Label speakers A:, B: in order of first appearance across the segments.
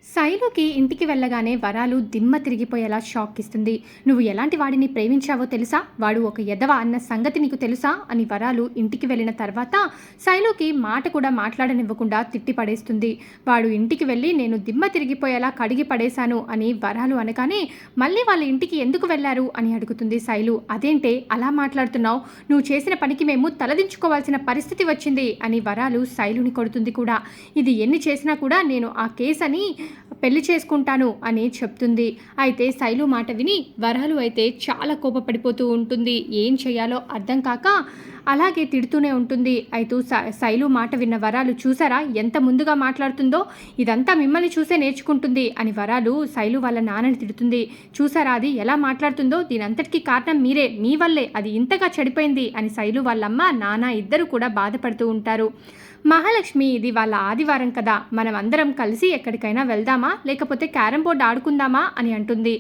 A: శైలుకి ఇంటికి వెళ్ళగానే వరాలు దిమ్మ తిరిగిపోయేలా షాక్ ఇస్తుంది. "నువ్వు ఎలాంటి వాడిని ప్రేమించావో తెలుసా? వాడు ఒక ఎదవ అన్న సంగతి నీకు తెలుసా?" అని వరాలు ఇంటికి వెళ్ళిన తర్వాత శైలుకి మాట కూడా మాట్లాడనివ్వకుండా తిట్టి పడేస్తుంది. వాడు ఇంటికి వెళ్ళి "నేను దిమ్మ తిరిగిపోయేలా కడిగి పడేశాను" అని వరాలు అనగానే "మళ్ళీ వాళ్ళ ఇంటికి ఎందుకు వెళ్ళారు?" అని అడుగుతుంది శైలు. "అదేంటే అలా మాట్లాడుతున్నావు? నువ్వు చేసిన పనికి మేము తలదించుకోవాల్సిన పరిస్థితి వచ్చింది" అని వరాలు శైలుని కొడుతుంది కూడా. "ఇది ఎన్ని చేసినా కూడా నేను ఆ కేసని పెళ్లి చేసుకుంటాను" అని చెప్తుంది. అయితే శైలు మాట విని వరాలు అయితే చాలా కోపపడిపోతూ ఉంటుంది. ఏం చేయాలో అర్థం కాక అలాగే తిడుతూనే ఉంటుంది. అయితే శైలు మాట విన్న వరాలు "చూసారా ఎంత ముందుగా మాట్లాడుతుందో, ఇదంతా మిమ్మల్ని చూసే నేర్చుకుంటుంది" అని వరాలు శైలు వాళ్ళ నాన్నని తిడుతుంది. "చూసారా అది ఎలా మాట్లాడుతుందో, దీనంతటికీ కారణం మీరే, మీ వల్లే అది ఇంతగా చెడిపోయింది" అని శైలు వాళ్ళమ్మ నాన్న ఇద్దరు కూడా బాధపడుతూ ఉంటారు. "మహాలక్ష్మి, ఇది వాళ్ళ ఆదివారం కదా, మనం అందరం కలిసి ఎక్కడికైనా వెళ్దామా, లేకపోతే క్యారం బోర్డు ఆడుకుందామా" అని అంటుంది.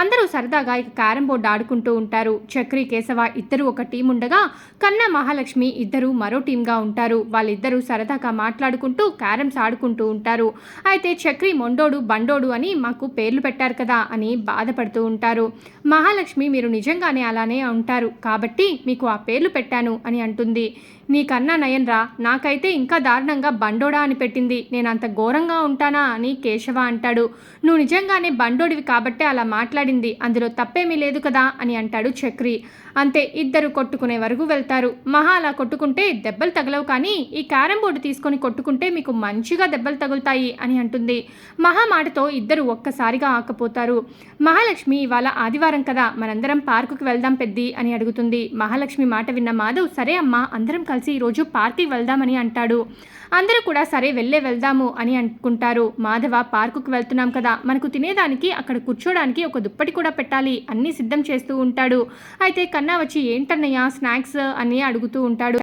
A: అందరూ సరదాగా ఇక క్యారం బోర్డు ఆడుకుంటూ ఉంటారు. చక్రి కేశవ ఇద్దరు ఒక టీం ఉండగా కన్నా మహాలక్ష్మి ఇద్దరు మరో టీంగా ఉంటారు. వాళ్ళిద్దరూ సరదాగా మాట్లాడుకుంటూ క్యారమ్స్ ఆడుకుంటూ ఉంటారు. అయితే చక్రి "మొండోడు బండోడు అని మాకు పేర్లు పెట్టారు కదా" అని బాధపడుతూ ఉంటారు. మహాలక్ష్మి "మీరు నిజంగానే అలానే ఉంటారు కాబట్టి మీకు ఆ పేర్లు పెట్టాను" అని అంటుంది. "నీకన్నా నయన్రా, నాకైతే ఇంకా దారుణంగా బండోడా అని పెట్టింది. నేనంత ఘోరంగా ఉంటానా" అని కేశవ అంటాడు. "నువ్వు నిజంగానే బండోడివి కాబట్టే అలా మాట్లాడింది, అందులో తప్పేమీ లేదు కదా" అని అంటాడు చక్రి. అంతే, ఇద్దరు కొట్టుకునే వరకు వెళ్తారు. "మహా అలా కొట్టుకుంటే దెబ్బలు తగలవు, కానీ ఈ క్యారం బోర్డు తీసుకొని కొట్టుకుంటే మీకు మంచిగా దెబ్బలు తగులుతాయి" అని అంటుంది. మహా మాటతో ఇద్దరు ఒక్కసారిగా ఆకపోతారు. మహాలక్ష్మి "ఇవాళ ఆదివారం కదా, మనందరం పార్కుకి వెళ్దాం పెద్ది" అని అడుగుతుంది. మహాలక్ష్మి మాట విన్న మాధవ్ "సరే అమ్మా, అందరం కలిసి ఈరోజు పార్క్కి వెళ్దామని అంటాడు. అందరూ కూడా సరే వెళ్దాము అని అనుకుంటారు. "మాధవ, పార్కుకి వెళ్తున్నాం కదా, మనకు తినేదానికి అక్కడ కూర్చోడానికి ఒక దుప్పటి కూడా పెట్టాలి" అన్నీ సిద్ధం చేస్తూ ఉంటాడు. అయితే కన్నా వచ్చి "ఏంటన్నయ్య స్నాక్స్" అని అడుగుతూ ఉంటాడు.